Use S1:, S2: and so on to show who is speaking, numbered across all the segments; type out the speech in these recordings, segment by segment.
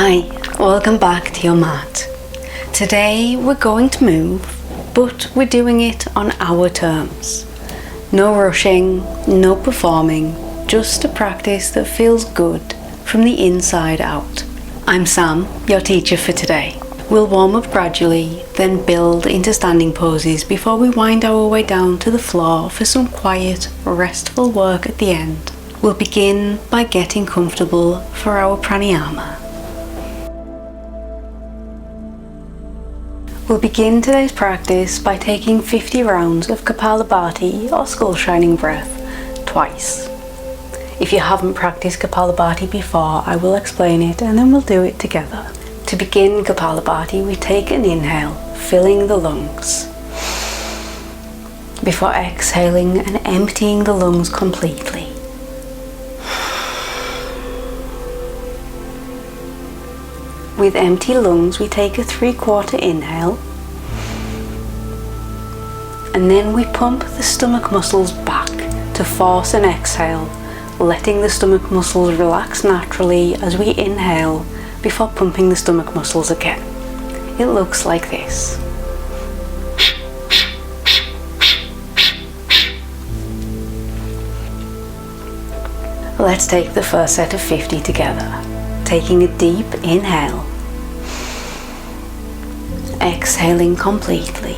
S1: Hi, welcome back to your mat. Today we're going to move, but we're doing it on our terms. No rushing, no performing, just a practice that feels good from the inside out. I'm Sam, your teacher for today. We'll warm up gradually, then build into standing poses before we wind our way down to the floor for some quiet, restful work at the end. We'll begin by getting comfortable for our pranayama. We'll begin today's practice by taking 50 rounds of Kapalabhati or skull shining breath twice. If you haven't practiced Kapalabhati before, I will explain it and then we'll do it together. To begin Kapalabhati, we take an inhale, filling the lungs, before exhaling and emptying the lungs completely. With empty lungs, we take a 3/4 inhale, and then we pump the stomach muscles back to force an exhale, letting the stomach muscles relax naturally as we inhale before pumping the stomach muscles again. It looks like this. Let's take the first set of 50 together. Taking a deep inhale, exhaling completely,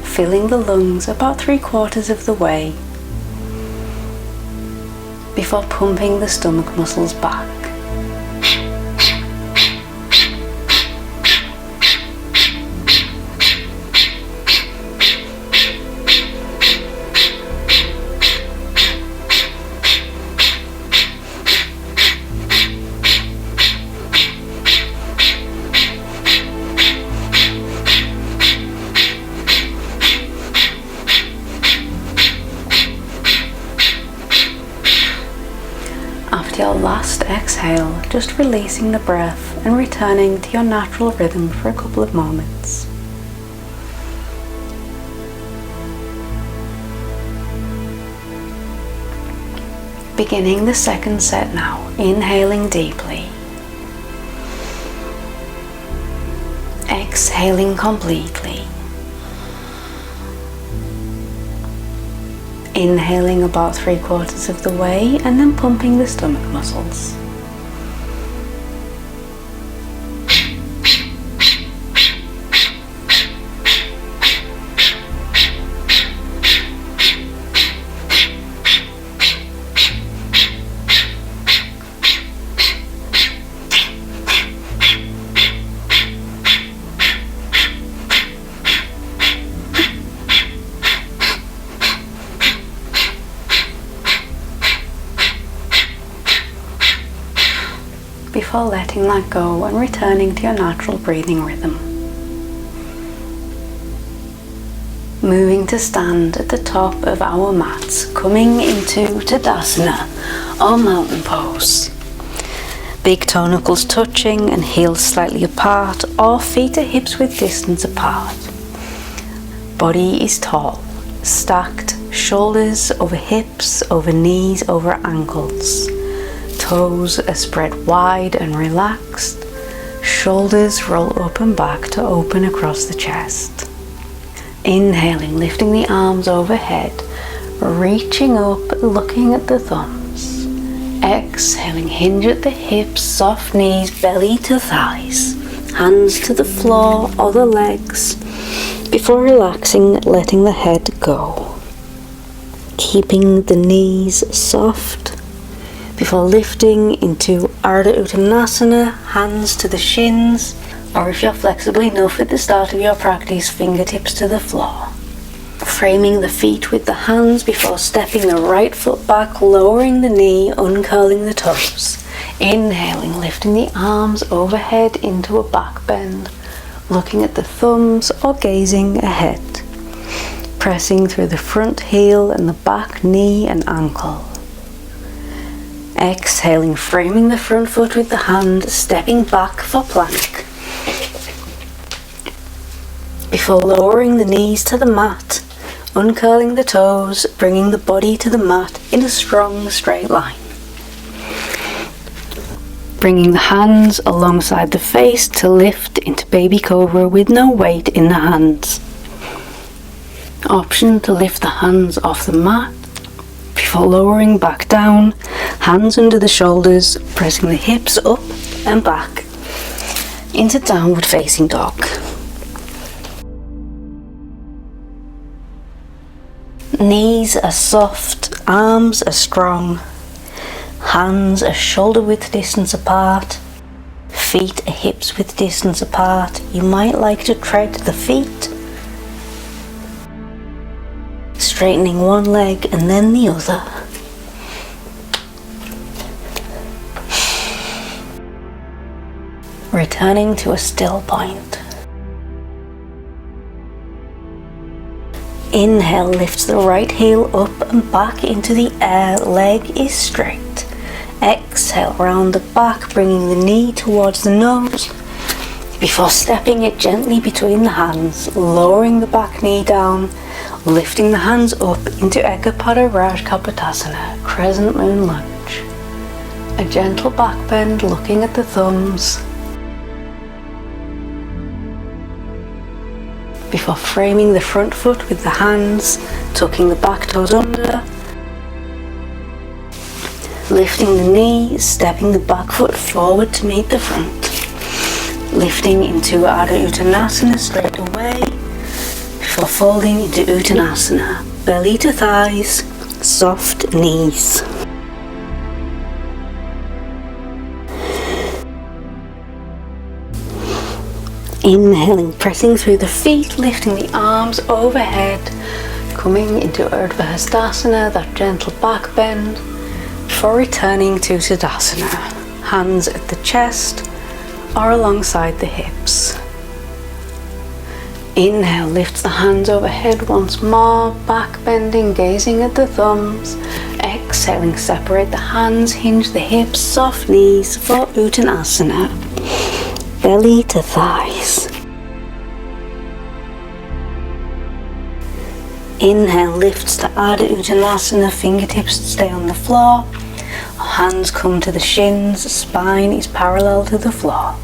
S1: filling the lungs about 3/4 of the way before pumping the stomach muscles back. After your last exhale, just releasing the breath and returning to your natural rhythm for a couple of moments. Beginning the second set now, inhaling deeply, exhaling completely. Inhaling about 3/4 of the way and then pumping the stomach muscles. Before letting that go and returning to your natural breathing rhythm. Moving to stand at the top of our mats, coming into Tadasana or mountain pose. Big toe knuckles touching and heels slightly apart, or feet to hips with distance apart. Body is tall, stacked, shoulders over hips, over knees, over ankles. Toes are spread wide and relaxed. Shoulders roll up and back to open across the chest. Inhaling, lifting the arms overhead, reaching up, looking at the thumbs. Exhaling, hinge at the hips, soft knees, belly to thighs. Hands to the floor or the legs. Before relaxing, letting the head go. Keeping the knees soft. Before lifting into Ardha Uttanasana, hands to the shins, or if you're flexible enough at the start of your practice, fingertips to the floor. Framing the feet with the hands before stepping the right foot back, lowering the knee, uncurling the toes. Inhaling, lifting the arms overhead into a back bend, looking at the thumbs or gazing ahead. Pressing through the front heel and the back knee and ankle. Exhaling, framing the front foot with the hand, stepping back for plank. Before lowering the knees to the mat, uncurling the toes, bringing the body to the mat in a strong straight line. bringing the hands alongside the face to lift into baby cobra with no weight in the hands. Option to lift the hands off the mat before lowering back down, hands under the shoulders, pressing the hips up and back into downward facing dog. Knees are soft, arms are strong, hands are shoulder width distance apart, feet are hips width distance apart. You might like to tread the feet, straightening one leg and then the other. Returning to a still point. Inhale lifts the right heel up and back into the air, leg is straight. Exhale round the back, bringing the knee towards the nose before stepping it gently between the hands, lowering the back knee down, lifting the hands up into Ekapada Rajkapotasana, crescent moon lunge. A gentle back bend looking at the thumbs before framing the front foot with the hands, tucking the back toes under, lifting the knee, stepping the back foot forward to meet the front, lifting into Ardha Uttanasana straight away before folding into Uttanasana, belly to thighs, soft knees. Inhaling, pressing through the feet, lifting the arms overhead, coming into Urdhva Hastasana, that gentle back bend, before returning to Tadasana. Hands at the chest or alongside the hips. Inhale, lifts the hands overhead once more, back bending, gazing at the thumbs. Exhaling, separate the hands, hinge the hips, soft knees for Uttanasana. Belly to thighs. Inhale lifts to Ardha Uttanasana, fingertips stay on the floor. Hands come to the shins, spine is parallel to the floor.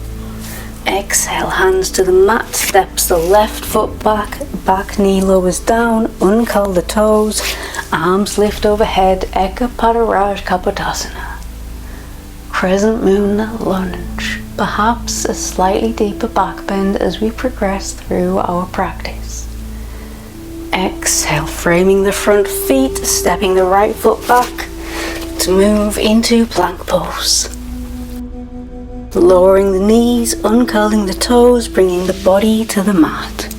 S1: Exhale, hands to the mat, steps the left foot back, back knee lowers down, uncurl the toes, arms lift overhead, Ekapada Rajkapotasana. Crescent moon lunge. Perhaps a slightly deeper back bend as we progress through our practice. Exhale, framing the front feet, stepping the right foot back to move into plank pose. Lowering the knees, uncurling the toes, bringing the body to the mat.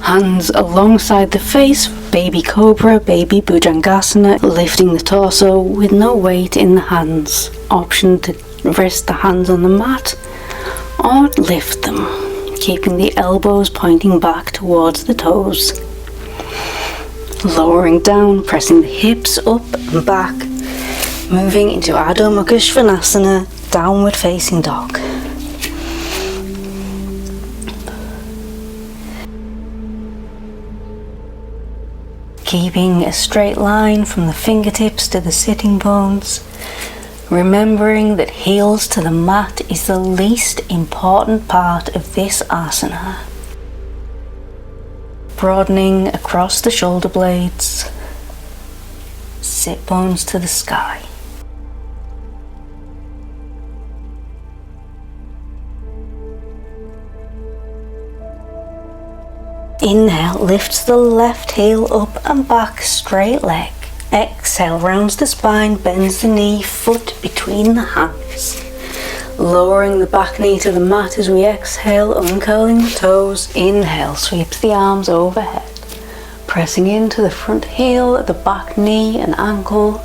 S1: Hands alongside the face, baby cobra, baby bhujangasana, lifting the torso with no weight in the hands. Option to rest the hands on the mat or lift them, keeping the elbows pointing back towards the toes. Lowering down, pressing the hips up and back, moving into Adho Mukha Svanasana, downward facing dog. Keeping a straight line from the fingertips to the sitting bones, remembering that heels to the mat is the least important part of this asana. Broadening across the shoulder blades, sit bones to the sky. Inhale lifts the left heel up and back, straight leg. Exhale rounds the spine, bends the knee, foot between the hands. Lowering the back knee to the mat as we exhale, uncurling the toes. Inhale, sweeps the arms overhead, pressing into the front heel, the back knee and ankle,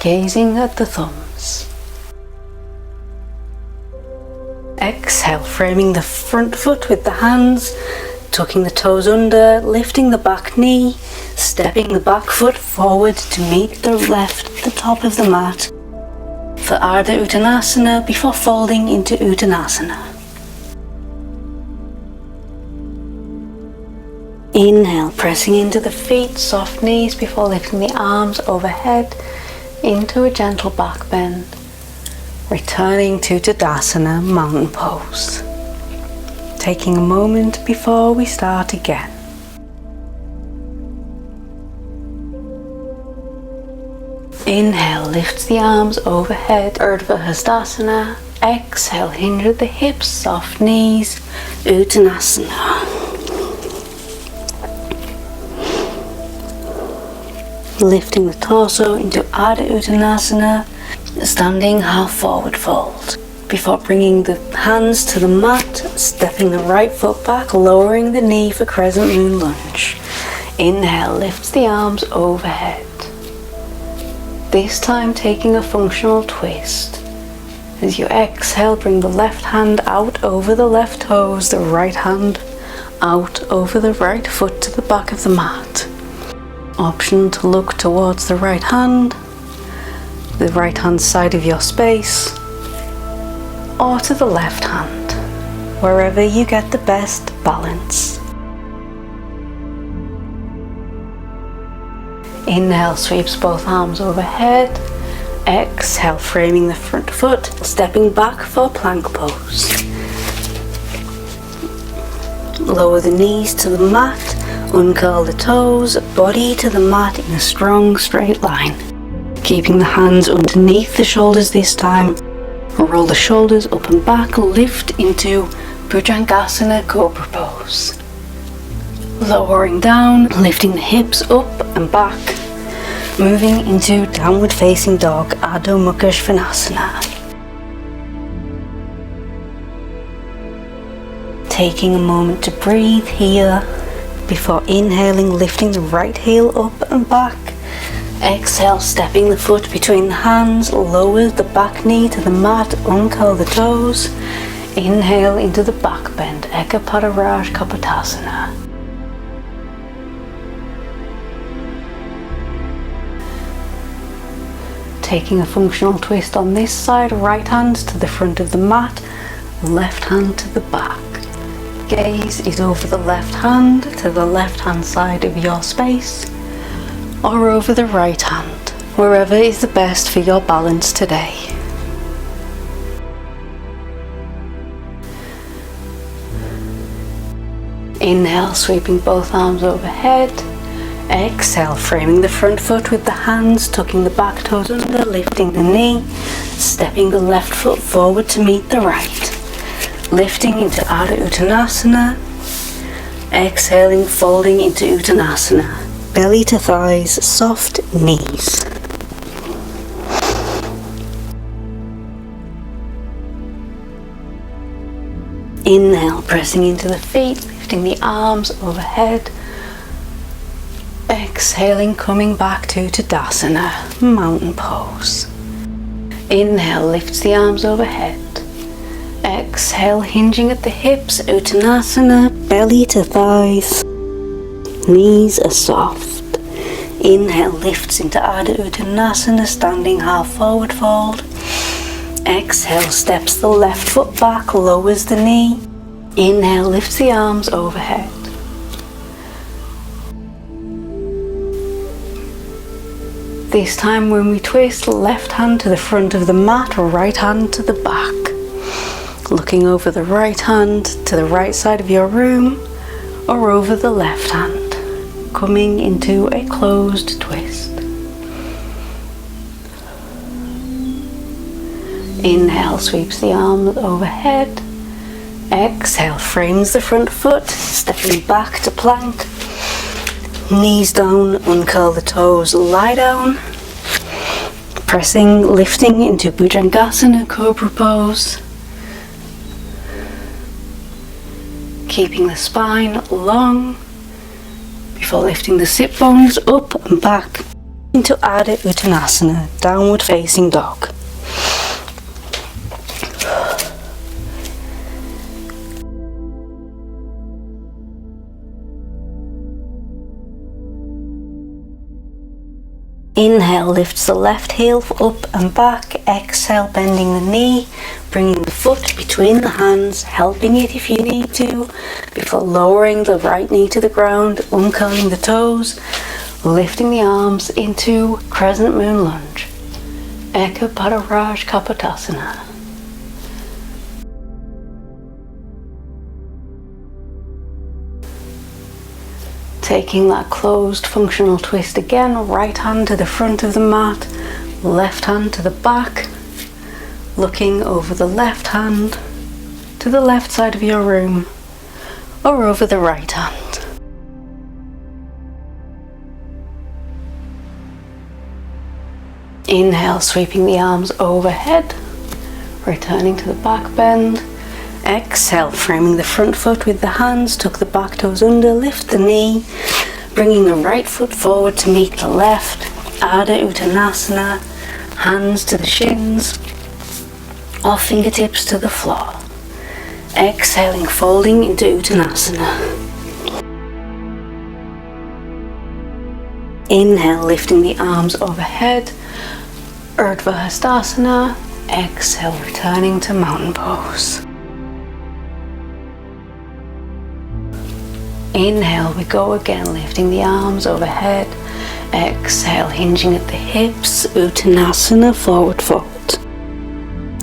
S1: gazing at the thumbs. Exhale, framing the front foot with the hands, tucking the toes under, lifting the back knee, stepping the back foot forward to meet the left, the top of the mat for Ardha Uttanasana before folding into Uttanasana. Inhale, pressing into the feet, soft knees before lifting the arms overhead into a gentle back bend. returning to Tadasana, mountain pose. Taking a moment before we start again. Inhale, lift the arms overhead, Urdhva Hastasana. Exhale, hinge at the hips, soft knees, Uttanasana. Lifting the torso into Ardha Uttanasana, standing half forward fold. Before bringing the hands to the mat, stepping the right foot back, lowering the knee for crescent moon lunge. Inhale, lift the arms overhead. This time taking a functional twist. As you exhale, bring the left hand out over the left toes, the right hand out over the right foot to the back of the mat. Option to look towards the right hand side of your space, or to the left hand, wherever you get the best balance. Inhale, sweeps both arms overhead. Exhale, framing the front foot, stepping back for plank pose. Lower the knees to the mat, uncurl the toes, body to the mat in a strong straight line. Keeping the hands underneath the shoulders this time. Roll the shoulders up and back, lift into Bhujangasana Cobra pose. Lowering down, lifting the hips up and back. Moving into downward facing dog, Adho Mukha Svanasana. Taking a moment to breathe here before inhaling, lifting the right heel up and back. Exhale, stepping the foot between the hands, lower the back knee to the mat, uncurl the toes. Inhale into the back bend, Eka Padaraj Kapotasana. Taking a functional twist on this side, right hand to the front of the mat, left hand to the back. Gaze is over the left hand to the left hand side of your space, or over the right hand, wherever is the best for your balance today. Inhale, sweeping both arms overhead. Exhale, framing the front foot with the hands, tucking the back toes under, lifting the knee, stepping the left foot forward to meet the right. Lifting into Ardha Uttanasana. Exhaling, folding into Uttanasana. Belly to thighs, soft knees. Inhale, pressing into the feet, lifting the arms overhead. Exhaling, coming back to Tadasana, mountain pose. Inhale, lifts the arms overhead. Exhale, hinging at the hips, Uttanasana, belly to thighs. Knees are soft. Inhale, lifts into Ardha Uttanasana, standing half forward fold. Exhale, steps the left foot back, lowers the knee. Inhale, lifts the arms overhead. This time when we twist, left hand to the front of the mat, right hand to the back. Looking over the right hand to the right side of your room, or over the left hand, coming into a closed twist. Inhale, sweeps the arms overhead. Exhale, frames the front foot, stepping back to plank. Knees down, uncurl the toes, lie down. Pressing, lifting into Bhujangasana Cobra pose. Keeping the spine long before lifting the sit bones up and back into Ardha Uttanasana, downward facing dog. Inhale, lifts the left heel up and back. Exhale, bending the knee, bringing the foot between the hands, helping it if you need to, before lowering the right knee to the ground, uncurling the toes, lifting the arms into crescent moon lunge. Ekapataraj Kapotasana. Taking that closed functional twist again, right hand to the front of the mat, left hand to the back, looking over the left hand to the left side of your room or over the right hand. Inhale, sweeping the arms overhead, returning to the back bend. Exhale, framing the front foot with the hands, tuck the back toes under, lift the knee, bringing the right foot forward to meet the left. Ardha Uttanasana, hands to the shins, or fingertips to the floor. Exhaling, folding into Uttanasana. Inhale, lifting the arms overhead, Urdhva Hastasana. Exhale, returning to mountain pose. Inhale, we go again, lifting the arms overhead. Exhale, hinging at the hips, Uttanasana, forward fold.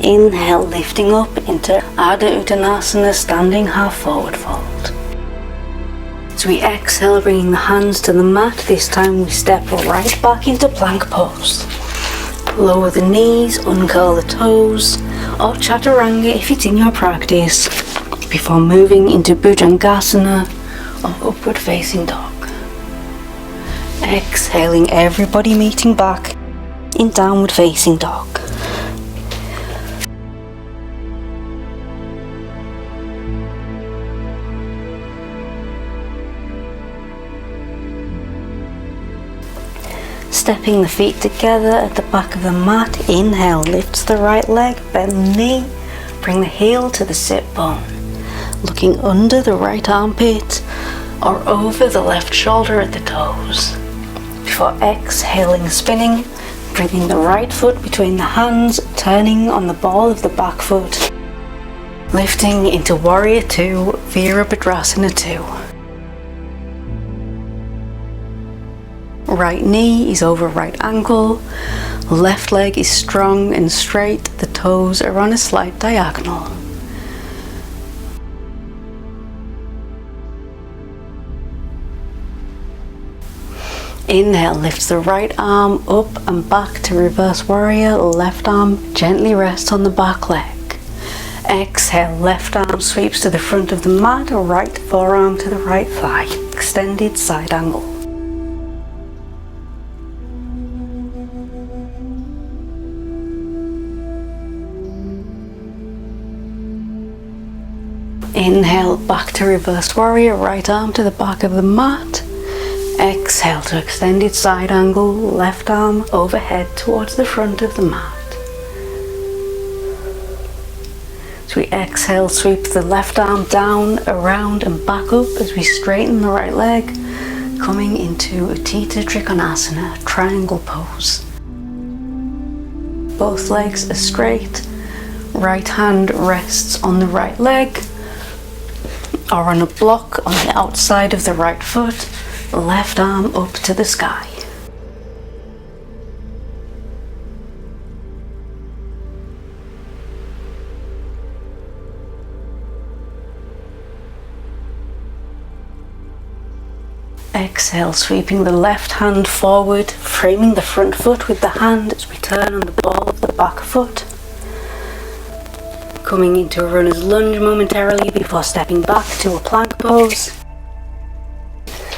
S1: Inhale, lifting up into Ardha Uttanasana, standing half forward fold. As we exhale, bringing the hands to the mat, this time we step right back into plank pose. Lower the knees, uncurl the toes, or chaturanga if it's in your practice, before moving into Bhujangasana or upward facing dog. Exhaling, everybody meeting back in downward facing dog. Stepping the feet together at the back of the mat. Inhale, lifts the right leg, bend the knee, bring the heel to the sit bone. Looking under the right armpit or over the left shoulder at the toes. Before exhaling, spinning, bringing the right foot between the hands, turning on the ball of the back foot. Lifting into Warrior 2, Virabhadrasana 2. Right knee is over right ankle, left leg is strong and straight, the toes are on a slight diagonal. Inhale, lifts the right arm up and back to reverse warrior, left arm gently rests on the back leg. Exhale, left arm sweeps to the front of the mat, right forearm to the right thigh, extended side angle. Inhale, back to reversed warrior, right arm to the back of the mat. Exhale to extended side angle, left arm overhead towards the front of the mat. As we exhale, sweep the left arm down, around and back up as we straighten the right leg, coming into Utthita Trikonasana, triangle pose. Both legs are straight, right hand rests on the right leg, or on a block on the outside of the right foot, left arm up to the sky. Exhale, sweeping the left hand forward, framing the front foot with the hand as we turn on the ball of the back foot. Coming into a runner's lunge momentarily before stepping back to a plank pose.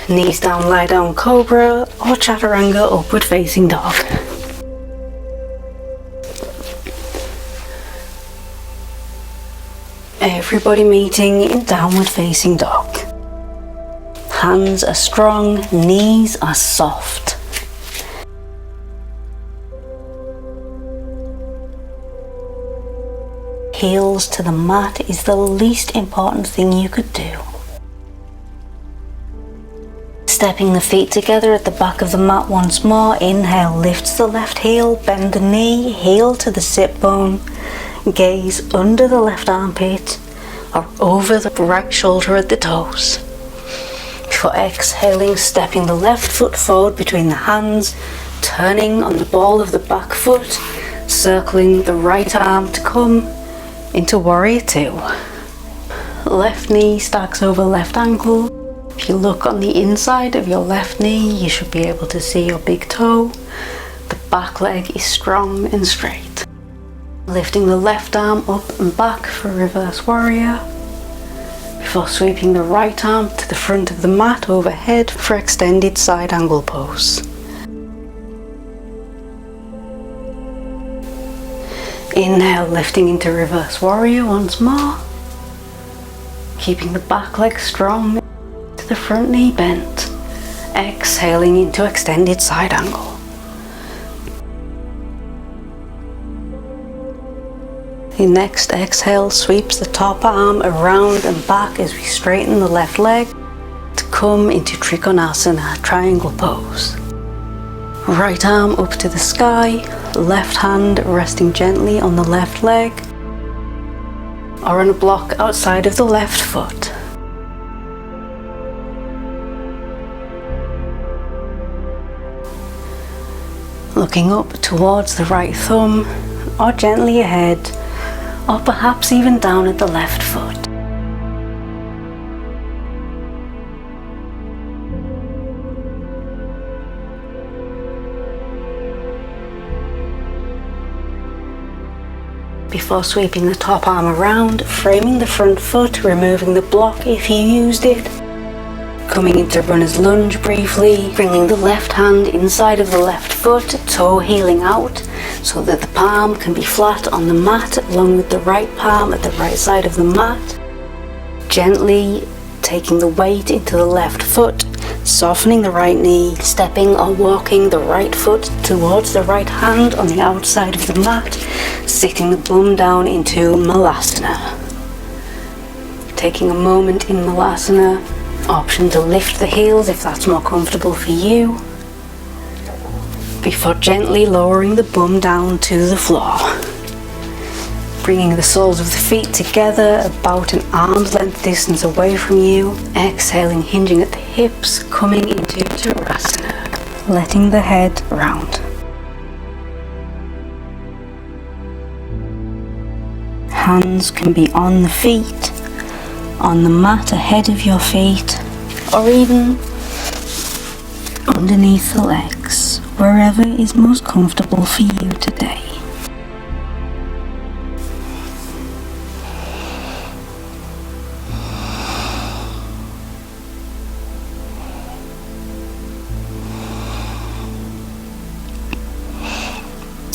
S1: Knees down, lie down cobra or chaturanga, upward facing dog. Everybody meeting in downward facing dog. Hands are strong, knees are soft. Heels to the mat is the least important thing you could do. Stepping the feet together at the back of the mat once more. Inhale, lifts the left heel, bend the knee, heel to the sit bone, gaze under the left armpit or over the right shoulder at the toes. Before exhaling, stepping the left foot forward between the hands, turning on the ball of the back foot, circling the right arm to come into Warrior Two. Left knee stacks over left ankle. If you look on the inside of your left knee, you should be able to see your big toe. The back leg is strong and straight. Lifting the left arm up and back for Reverse Warrior, before sweeping the right arm to the front of the mat overhead for extended side angle pose. Inhale, lifting into Reverse Warrior once more, keeping the back leg strong to the front knee bent. Exhaling into extended side angle. The next exhale sweeps the top arm around and back as we straighten the left leg to come into Trikonasana, triangle pose. Right arm up to the sky, left hand resting gently on the left leg or on a block outside of the left foot. Looking up towards the right thumb or gently ahead, or perhaps even down at the left foot. Before sweeping the top arm around, framing the front foot, removing the block if you used it. Coming into runner's lunge briefly, bringing the left hand inside of the left foot, toe heeling out so that the palm can be flat on the mat along with the right palm at the right side of the mat. Gently taking the weight into the left foot, softening the right knee, stepping or walking the right foot towards the right hand on the outside of the mat, sitting the bum down into Malasana. Taking a moment in Malasana, option to lift the heels if that's more comfortable for you, before gently lowering the bum down to the floor. Bringing the soles of the feet together about an arm's length distance away from you. Exhaling, hinging at the hips, coming into Tadasana, letting the head round. Hands can be on the feet, on the mat ahead of your feet, or even underneath the legs, wherever is most comfortable for you today.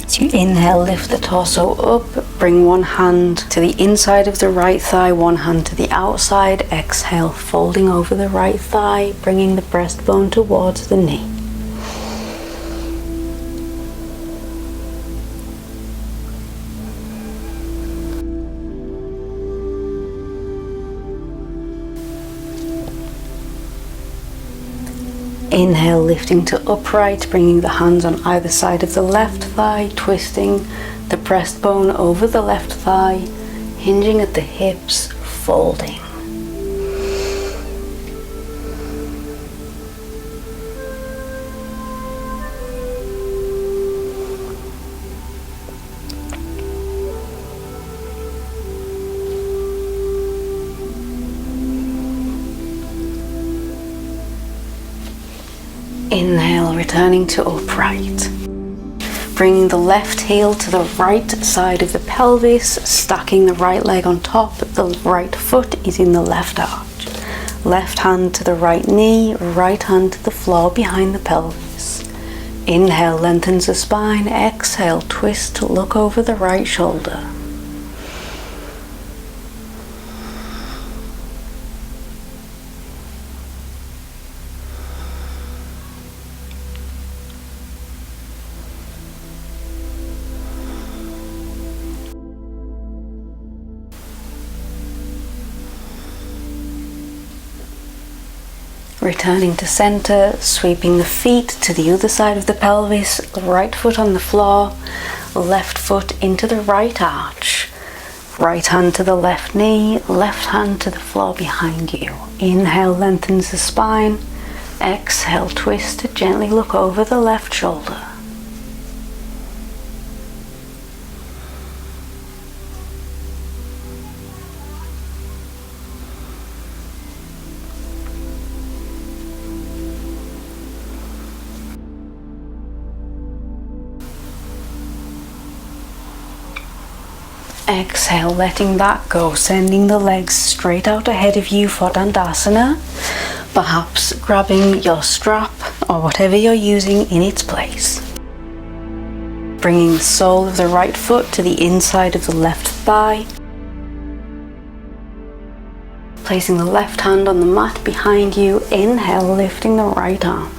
S1: As you inhale, lift the torso up, bring one hand to the inside of the right thigh, one hand to the outside. Exhale, folding over the right thigh, bringing the breastbone towards the knee. Inhale, lifting to upright, bringing the hands on either side of the left thigh, twisting the breastbone over the left thigh, hinging at the hips, folding. Inhale, returning to upright. Bringing the left heel to the right side of the pelvis, stacking the right leg on top, the right foot is in the left arch. Left hand to the right knee, right hand to the floor behind the pelvis. Inhale, lengthens the spine. Exhale, twist, look over the right shoulder. Returning to center, sweeping the feet to the other side of the pelvis, right foot on the floor, left foot into the right arch, right hand to the left knee, left hand to the floor behind you. Inhale, lengthens the spine. Exhale, twist to gently look over the left shoulder. Exhale, letting that go, sending the legs straight out ahead of you for Dandasana, perhaps grabbing your strap or whatever you're using in its place. Bringing the sole of the right foot to the inside of the left thigh. Placing the left hand on the mat behind you, inhale, lifting the right arm.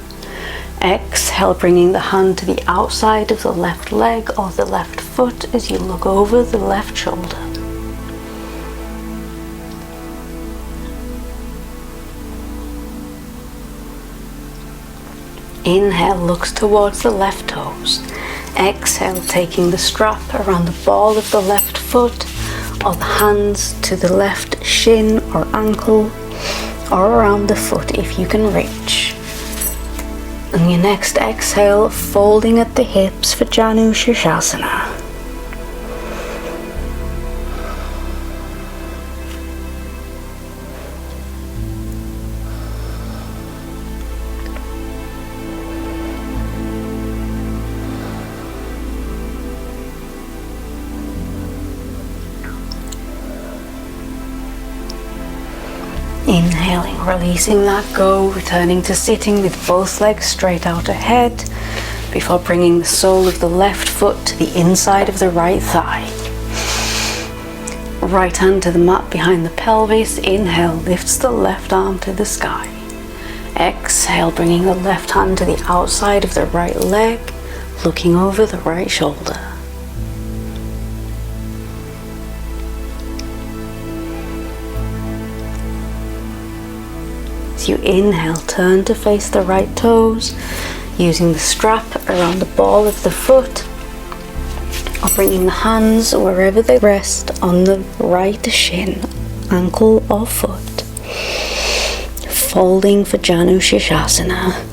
S1: Exhale, bringing the hand to the outside of the left leg or the left foot as you look over the left shoulder. Inhale, looks towards the left toes. Exhale, taking the strap around the ball of the left foot or the hands to the left shin or ankle or around the foot if you can reach. And your next exhale, folding at the hips for Janu Shirshasana. Inhaling, releasing that go, returning to sitting with both legs straight out ahead before bringing the sole of the left foot to the inside of the right thigh. Right hand to the mat behind the pelvis. Inhale, lifts the left arm to the sky. Exhale, bringing the left hand to the outside of the right leg, looking over the right shoulder. You inhale, turn to face the right toes, using the strap around the ball of the foot, or bringing the hands wherever they rest on the right shin, ankle or foot. Folding for Janu Shirshasana.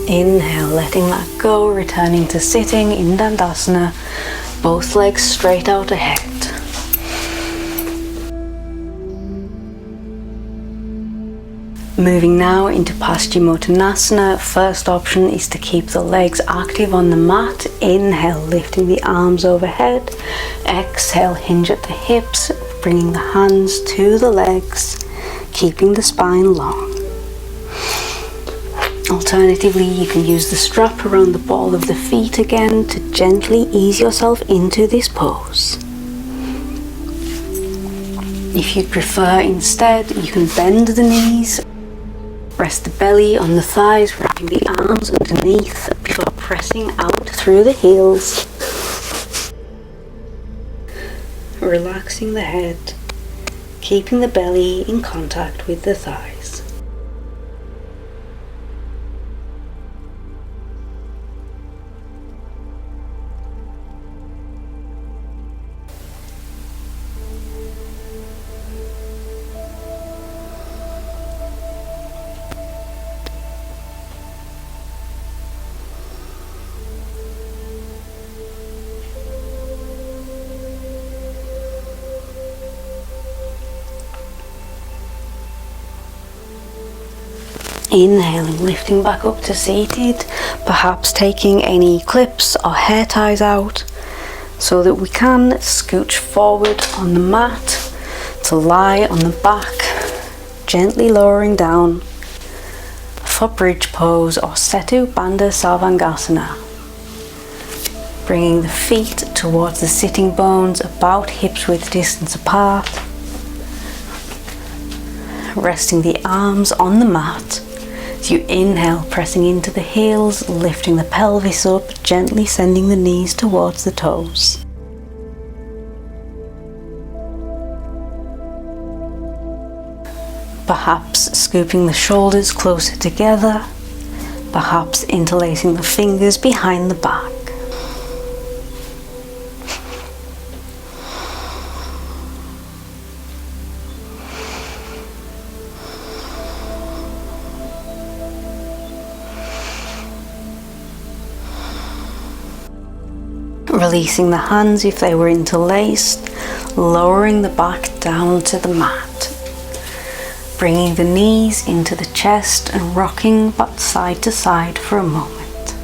S1: Inhale, letting that go, returning to sitting in Dandasana, both legs straight out ahead. Moving now into Paschimottanasana. First option is to keep the legs active on the mat. Inhale, lifting the arms overhead. Exhale, hinge at the hips, bringing the hands to the legs, keeping the spine long. Alternatively, you can use the strap around the ball of the feet again to gently ease yourself into this pose. If you prefer instead, you can bend the knees, rest the belly on the thighs, wrapping the arms underneath before pressing out through the heels. Relaxing the head, keeping the belly in contact with the thighs. Inhaling, lifting back up to seated, perhaps taking any clips or hair ties out so that we can scooch forward on the mat to lie on the back, gently lowering down for bridge pose or Setu Bandha Sarvangasana. Bringing the feet towards the sitting bones, about hips width distance apart. Resting the arms on the mat. As you inhale, pressing into the heels, lifting the pelvis up, gently sending the knees towards the toes. Perhaps scooping the shoulders closer together, perhaps interlacing the fingers behind the back. releasing the hands if they were interlaced, lowering the back down to the mat. Bringing the knees into the chest and rocking back side to side for a moment.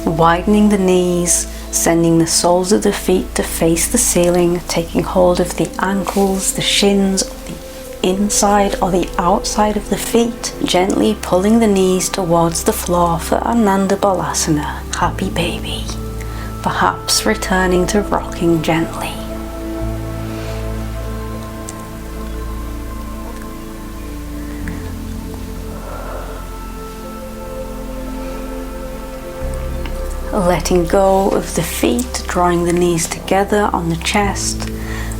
S1: Widening the knees, sending the soles of the feet to face the ceiling, taking hold of the ankles, the shins, the inside or the outside of the feet, gently pulling the knees towards the floor for Ananda Balasana, happy baby. Perhaps returning to rocking gently. Letting go of the feet, drawing the knees together on the chest,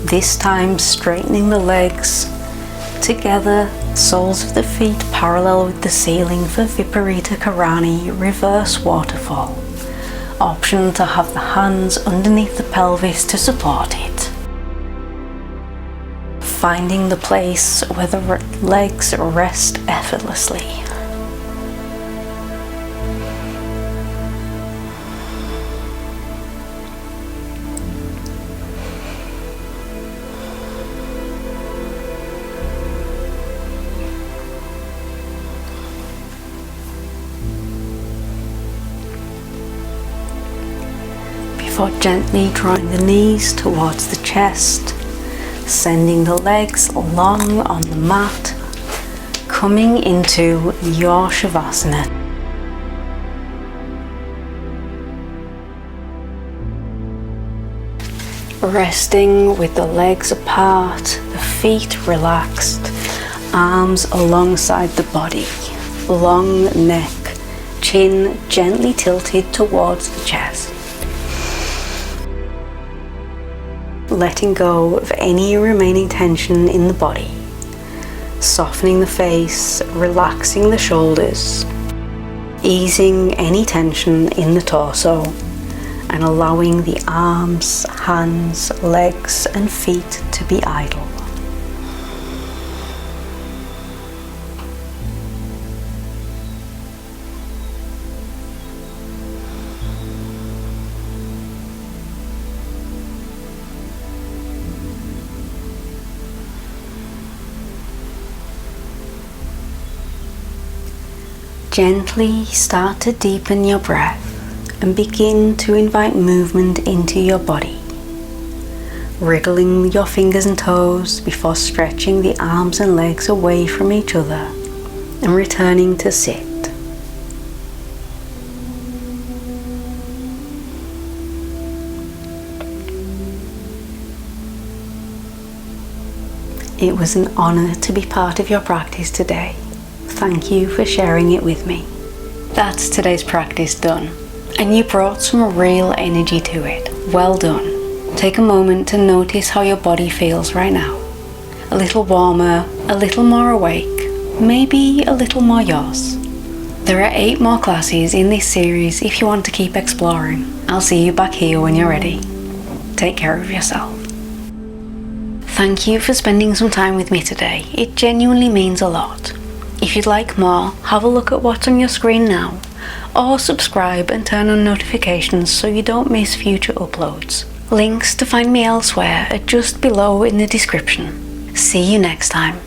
S1: this time straightening the legs together, soles of the feet parallel with the ceiling for Viparita Karani, reverse waterfall. Option to have the hands underneath the pelvis to support it. Finding the place where the legs rest effortlessly. Before gently drawing the knees towards the chest, sending the legs long on the mat, coming into your Shavasana. Resting with the legs apart, the feet relaxed, arms alongside the body, long neck, chin gently tilted towards the chest. Letting go of any remaining tension in the body, softening the face, relaxing the shoulders, easing any tension in the torso, and allowing the arms, hands, legs and feet to be idle. Gently start to deepen your breath and begin to invite movement into your body. Wriggling your fingers and toes before stretching the arms and legs away from each other and returning to sit. It was an honor to be part of your practice today. Thank you for sharing it with me. That's today's practice done, and you brought some real energy to it. Well done. Take a moment to notice how your body feels right now. A little warmer, a little more awake, maybe a little more yours. There are 8 more classes in this series if you want to keep exploring. I'll see you back here when you're ready. Take care of yourself. Thank you for spending some time with me today. It genuinely means a lot. If you'd like more, have a look at what's on your screen now, or subscribe and turn on notifications so you don't miss future uploads. Links to find me elsewhere are just below in the description. See you next time.